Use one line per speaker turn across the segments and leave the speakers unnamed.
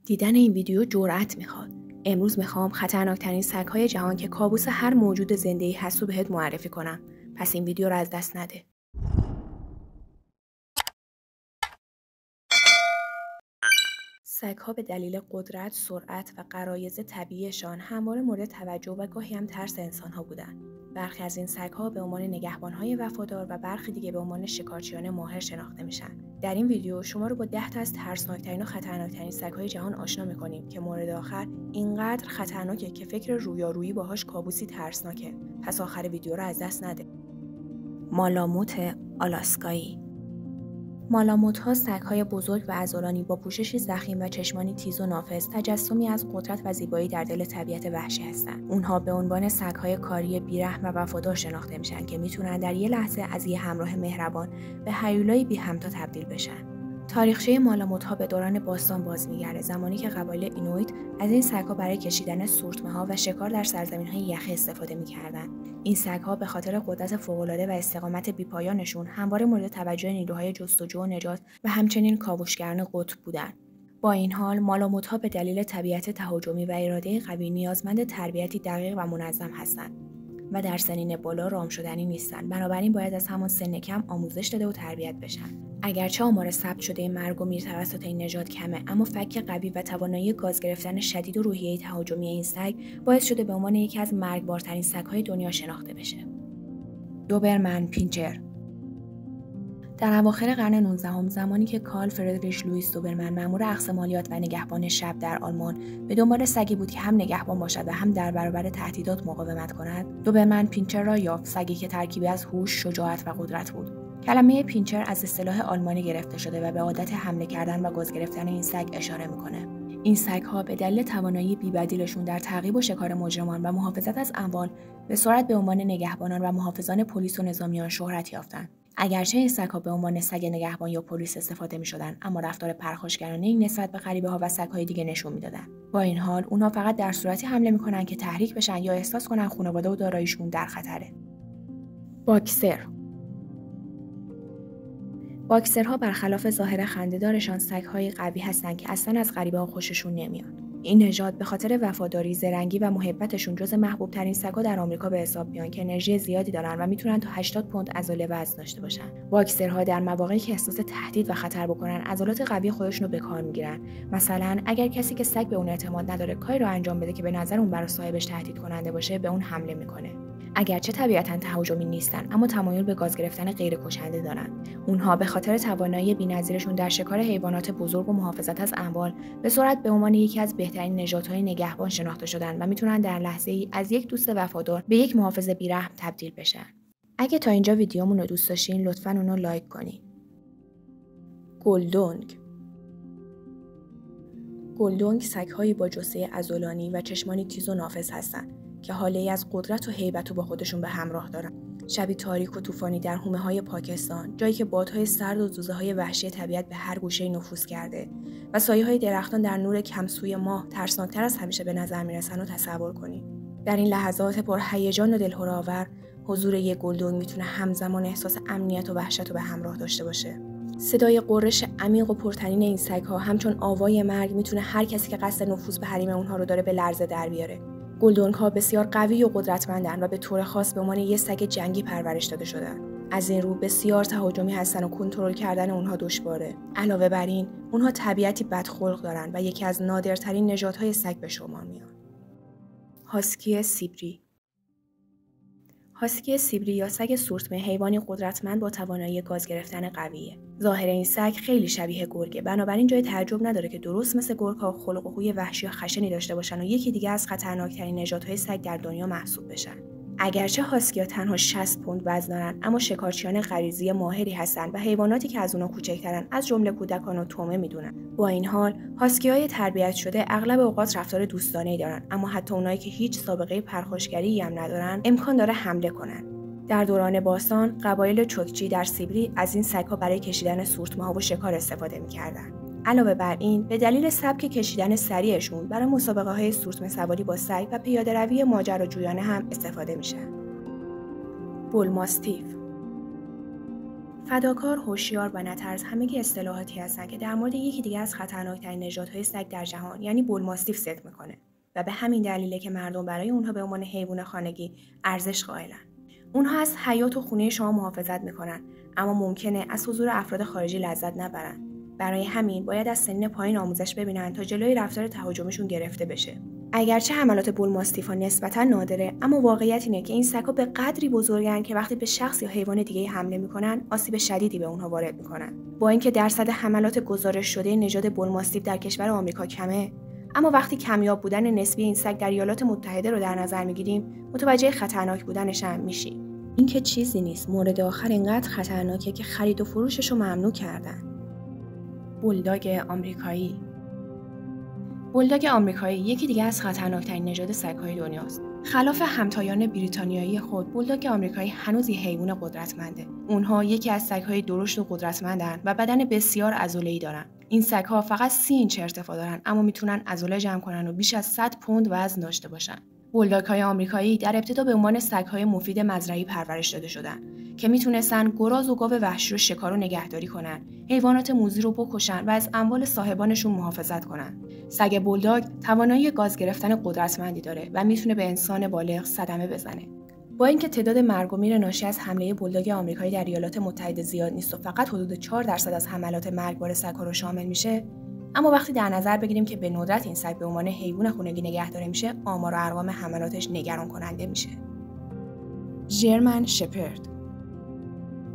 دیدن این ویدیو جرأت میخواد. امروز میخوام خطرناکترین سگ‌های جهان که کابوس هر موجود زنده‌ای هست رو بهت معرفی کنم. پس این ویدیو رو از دست نده. سگ‌ها به دلیل قدرت، سرعت و غرایز طبیعیشان همواره مورد توجه و گاهی هم ترس انسان‌ها بودند. برخی از این سگ‌ها به عنوان نگهبان‌های وفادار و برخی دیگه به عنوان شکارچیان ماهر شناخته میشن. در این ویدیو شما رو با 10 تا از ترسناکترین و خطرناکترین سگ‌های جهان آشنا می‌کنیم که مورد آخر اینقدر خطرناکه که فکر رویارویی باهاش کابوسی ترسناکه. پس آخر ویدیو رو از دست نده. مالاموت آلاسکایی. مالاموت‌ها سگ‌های بزرگ و عضلانی با پوششی ضخیم و چشمانی تیز و نافذ، تجسمی از قدرت و زیبایی در دل طبیعت وحشی هستند. اونها به عنوان سگ‌های کاری بی‌رحم و وفادار شناخته میشن که میتونن در یه لحظه از یه همراه مهربان به هیولایی بی‌همتا تبدیل بشن. تاریخچه مالاموت‌ها به دوران باستان باز می‌گرده، زمانی که قبایل اینویت از این سگ‌ها برای کشیدن سورتمه‌ها و شکار در سرزمین‌های یخی استفاده می‌کردند. این سگ‌ها به خاطر قدرت فوق‌العاده و استقامت بی‌پایانشون همواره مورد توجه نیروهای جستجو و نجات و همچنین کاوشگران قطب بودند. با این حال مالاموت‌ها به دلیل طبیعت تهاجمی و اراده قوی نیازمند تربیتی دقیق و منظم هستند و در سنین بالا رام شدنی نیستند. بنابراین باید از همان سن کم آموزش داده و تربیت بشن. اگرچه آمار ثبت شده مرگ و میر توسط این نژاد کمه، اما فک قوی و توانایی گاز گرفتن شدید و روحیه تهاجمی این سگ باعث شده به عنوان یکی از مرگبارترین سگ‌های دنیا شناخته بشه. دوبرمن پینچر. در اواخر قرن 19 زمانی که کارل فردریش لوئیس دوبرمن مأمور اخذ مالیات و نگهبان شب در آلمان به دنبال سگی بود که هم نگهبان باشد و هم در برابر تهدیدات مقاومت کند، دوبرمن پینچر را یافت، سگی که ترکیبی از هوش، شجاعت و قدرت بود. کلمه پینچر از اصطلاح آلمانی گرفته شده و به عادت حمله کردن و گاز گرفتن این سگ اشاره میکنه. این سگ‌ها به دلیل توانایی بی‌بدیلشون در تعقیب و شکار مجرمان و محافظت از اموال به سرعت به عنوان نگهبانان و محافظان پلیس و نظامیان شهرت یافتند. اگرچه این سگ‌ها به عنوان سگ نگهبان یا پلیس استفاده می‌شدند، اما رفتار پرخاشگرانه‌ای نسبت به غریبه‌ها و سگ‌های دیگه نشون می‌دادند. با این حال، اونها فقط در صورتی حمله می‌کنن که تحریک بشن یا احساس کنن خانواده و داراییشون در خطره. باکسر. باکسرها برخلاف ظاهر خنده‌دارشان سگ‌های قوی هستند که اصلاً از غریبه‌ها خوششون نمیاد. این نژاد به خاطر وفاداری، زرنگی و محبتشون جز محبوب ترین سگ‌ها در آمریکا به حساب میان که انرژی زیادی دارن و میتونن تا 80 پوند عضله وزن داشته باشن. باکسرها در مواقعی که احساس تهدید و خطر بکنن، عضلات قوی خودشون رو به کار میگیرن. مثلا اگر کسی که سگ به اون اعتماد نداره کاری رو انجام بده که به نظر اون برای صاحبش تهدید کننده باشه، به اون حمله میکنه. اگرچه طبیعتاً تهاجمی نیستن، اما تمایل به گاز گرفتن غیر کشنده دارن. اونها به خاطر توانایی بی‌نظیرشون در شکار حیوانات بزرگ و محافظت از اموال به سرعت به عنوان یکی از بهترین نژادهای نگهبان شناخته شدن و میتونن در لحظه‌ای از یک دوست وفادار به یک محافظ بی‌رحم تبدیل بشن. اگه تا اینجا ویدیومون رو دوست داشتین، لطفاً اون رو لایک کنین. گلدونگ. گلدونگ سگ‌هایی با جثه عضلانی و چشمانی تیز و نافذ هستند که حاله‌ای از قدرت و هیبت رو با خودشون به همراه دارن. شبی تاریک و طوفانی در حومه‌های پاکستان، جایی که بادهای سرد و زوزه‌های وحشی طبیعت به هر گوشه نفوذ کرده و سایه‌های درختان در نور کمسوی ماه ترسناکتر از همیشه به نظر میرسن، رو تصور کنید. در این لحظات پرهیجان و دلهره‌آور، حضور یک گلدونگ میتونه همزمان احساس امنیت و وحشت رو به همراه داشته باشه. صدای غرش عمیق و پرطنین این سگ‌ها همچون آوای مرگ میتونه هر کسی که قصد نفوذ به حریم اونها رو داره به لرزه در بیاره. گلدونگ‌ها بسیار قوی و قدرتمندن و به طور خاص به عنوان یک سگ جنگی پرورش داده شدن. از این رو بسیار تهاجمی هستن و کنترل کردن اونها دشواره. علاوه بر این، اونها طبیعتی بدخلق دارن و یکی از نادرترین نژادهای سگ به شمار میان. هاسکی سیبری. هاسکی سیبری یا سگ سورتمه حیوانی قدرتمند با توانایی گاز گرفتن قویه. ظاهر این سگ خیلی شبیه گرگه، بنابراین جای تعجب نداره که درست مثل گرگ‌ها خلق و خوی وحشی و خشنی داشته باشن و یکی دیگه از خطرناکترین نژادهای سگ در دنیا محسوب بشن. اگرچه هاسکی‌ها تنها 60 پوند وزن دارن، اما شکارچیان غریزی ماهری هستن و حیواناتی که از اونها کوچکترن از جمله کودکان و تومه میدونن. با این حال، هاسکی‌های تربیت شده اغلب اوقات رفتار دوستانه‌ای دارن، اما حتی اونایی که هیچ سابقه پرخاشگری هم ندارن، امکان داره حمله کنن. در دوران باستان، قبایل چوکچی در سیبری از این سگ‌ها برای کشیدن سورتمه‌ها و شکار استفاده می‌کردن. علاوه بر این، به دلیل سبک کشیدن سریعشون برای مسابقه‌های سورتمه سواری با سگ و پیاده‌روی ماجراجویانه هم استفاده میشه. بول ماستیف. فداکار، هوشیار و نترس همگی اصطلاحاتی هستند که در مورد یکی دیگه از خطرناکترین نژادهای سگ در جهان یعنی بولماستیف ذکر میکنه و به همین دلیله که مردم برای اونها به عنوان حیوان خانگی ارزش قائلن. اونها از حیات و خونه شما محافظت میکنن، اما ممکنه از حضور افراد خارجی لذت نبرن. برای همین باید از سنین پایین آموزش ببینن تا جلوی رفتار تهاجمیشون گرفته بشه. اگرچه حملات بولماستیفا نسبتاً نادره، اما واقعیت اینه که این سگ‌ها به قدری بزرگن که وقتی به شخص یا حیوان دیگه حمله میکنن، آسیب شدیدی به اونها وارد میکنن. با اینکه درصد حملات گزارش شده نژاد بولماستیف در کشور آمریکا کمه، اما وقتی کمیاب بودن نسبی این سگ در ایالات متحده رو در نظر میگیریم، متوجه خطرناک بودنش هم میشیم. این که چیزی نیست، مورد آخر اینقدر خطرناکه که خرید و فروشش رو ممنوع کردن. بولداگ آمریکایی. بولداگ آمریکایی یکی دیگه از خطرناکترین نژاد سگ‌های دنیاست. خلاف همتایان بریتانیایی خود، بولداگ آمریکایی هنوز یه حیوان قدرتمنده. اونها یکی از سگ‌های درشت و قدرتمندن و بدن بسیار عضله‌ای دارن. این سگ‌ها فقط 30 اینچ ارتفاع دارن، اما میتونن عضله جمع کنن و بیش از 100 پوند وزن داشته باشن. بولداگ‌های آمریکایی در ابتدا به عنوان سگ‌های مفید مزرعی پرورش داده شدن که میتونستن گراز و گاو وحشی رو شکار و نگهداری کنن، حیوانات موذی رو بکشن و از اموال صاحبانشون محافظت کنن. سگ بولداگ توانایی گاز گرفتن قدرتمندی داره و میتونه به انسان بالغ صدمه بزنه. با اینکه تعداد مرگ و میر ناشی از حمله بولداگ آمریکایی در ایالات متحده زیاد نیست و فقط حدود 4% از حملات مرگبار سگ‌ها رو شامل میشه، اما وقتی در نظر بگیریم که به ندرت این سگ به عنوان حیوان خونگی نگهداری میشه، آمار و ارقام حملاتش نگران کننده میشه. ژرمن شپرد.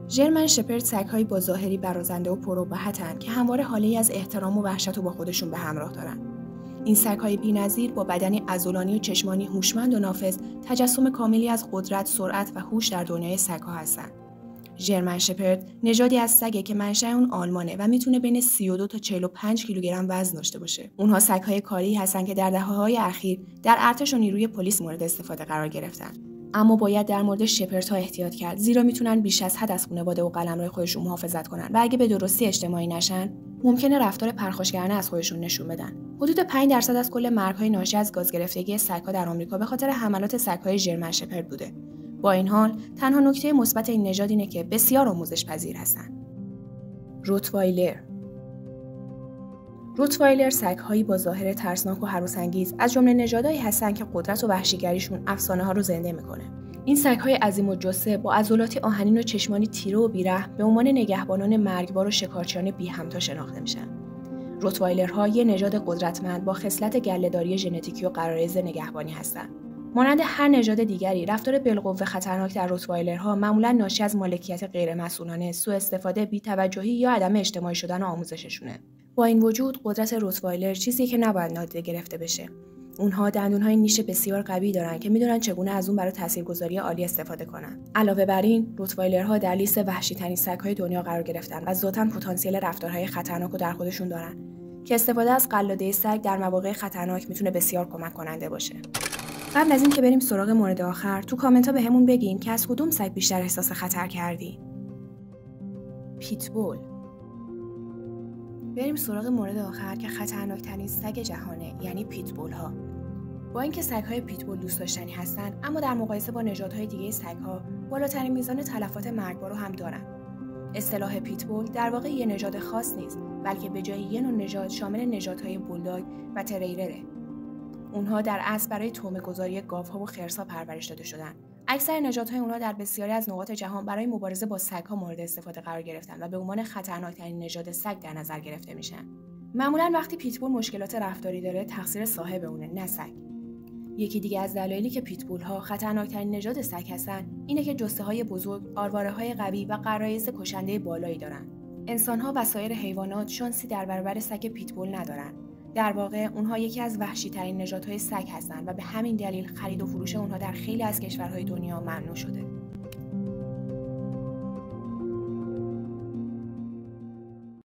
ژرمن شپرد سگ‌هایی با ظاهری برازنده و پرابهتن که همواره حاله‌ای از احترام و وحشت رو با خودشون به همراه دارن. این سگ‌های بی‌نظیر با بدنی عضلانی و چشمانی هوشمند و نافذ، تجسم کاملی از قدرت، سرعت و هوش در دنیای سگ‌ها هستن. ژرمن شپرد نژادی از سگه که منشأ اون آلمانه و میتونه بین 32 تا 45 کیلوگرم وزن داشته باشه. اونها سگ‌های کاری هستن که در دهه‌های اخیر در ارتش و نیروی پلیس مورد استفاده قرار گرفتن. اما باید در مورد شپردها احتیاط کرد، زیرا میتونن بیش از حد از خانواده و قلمرو خودشون محافظت کنن و اگه به درستی اجتماعی نشن، ممکنه رفتار پرخاشگرانه از خودشون نشون بدن. حدود 5% از کل مرگ‌های ناشی از گاز گرفتگی سگ‌ها در آمریکا به خاطر حملات سگ‌های ژرمن شپرد بوده. با این حال، تنها نکته مثبت این نژاد اینه که بسیار آموزش پذیر هستن. روتوایلر. روتوایلر سگ‌هایی با ظاهر ترسناک و هراس‌انگیز از جمله نژادهایی هستن که قدرت و وحشیگریشون افسانه‌ها رو زنده میکنه. این سگ‌های عظیم الجثه با عضلاتی آهنین و چشمانی تیره و بی‌رحم به عنوان نگهبانان مرگبار و شکارچیان بی‌همتا شناخته میشن. روتوایلرها یک نژاد قدرتمند با خصلت گله‌داری ژنتیکی و غرایز نگهبانی هستند. مانند هر نژاد دیگری، رفتار بالقوه خطرناک در روتوایلرها معمولاً ناشی از مالکیت غیرمسئولانه، سوءاستفاده، بی‌توجهی یا عدم اجتماعی شدن و آموزششونه. با این وجود، قدرت روتوایلر چیزی که نباید نادیده گرفته بشه. اونها دندون‌های نیش بسیار قوی دارن که میدونن چگونه از اون برای تاثیرگذاری عالی استفاده کنن. علاوه بر این، روتوایلرها در لیست وحشی‌ترین سگ‌های دنیا قرار گرفتن و ذاتاً پتانسیل رفتارهای خطرناک رو در خودشون دارن که استفاده از قلاده سگ در مواقع خطرناک میتونه بسیار کمک کننده باشه. قبل از این که بریم سراغ مورد آخر، تو کامنت ها بهمون بگین که از کدوم سگ بیشتر احساس خطر کردی. پیتبول. بریم سراغ مورد آخر که خطرناکترین سگ جهانه، یعنی پیتبول ها. با اینکه سگ های پیتبول دوست داشتنی هستن، اما در مقایسه با نژادهای دیگه سگ ها بالاترین میزان تلفات مرگبار رو هم دارن. اصطلاح پیتبول در واقع یه نژاد خاص نیست، بلکه به جای یه نوع نژاد شامل نژادهای بولداگ و تریرره. اونها در اصل برای طعمه‌گذاری گاوها و خرس‌ها پرورش داده شدن. اکثر نژادهای اونها در بسیاری از نقاط جهان برای مبارزه با سگ‌ها مورد استفاده قرار گرفتن و به عنوان خطرناکترین نژاد سگ در نظر گرفته میشن. معمولاً وقتی پیتبول مشکلات رفتاری داره، تقصیر صاحب اونه، نه سگ. یکی دیگه از دلایلی که پیتبول‌ها خطرناکترین نژاد سگ هستن، اینه که جثه‌های بزرگ، آرواره‌های قوی و غرایز کشنده بالایی دارن. انسان‌ها و سایر حیوانات شانسی در برابر سگ پیتبول ندارن. در واقع اونها یکی از وحشی‌ترین نژادهای سگ هستند و به همین دلیل خرید و فروش اونها در خیلی از کشورهای دنیا ممنوع شده.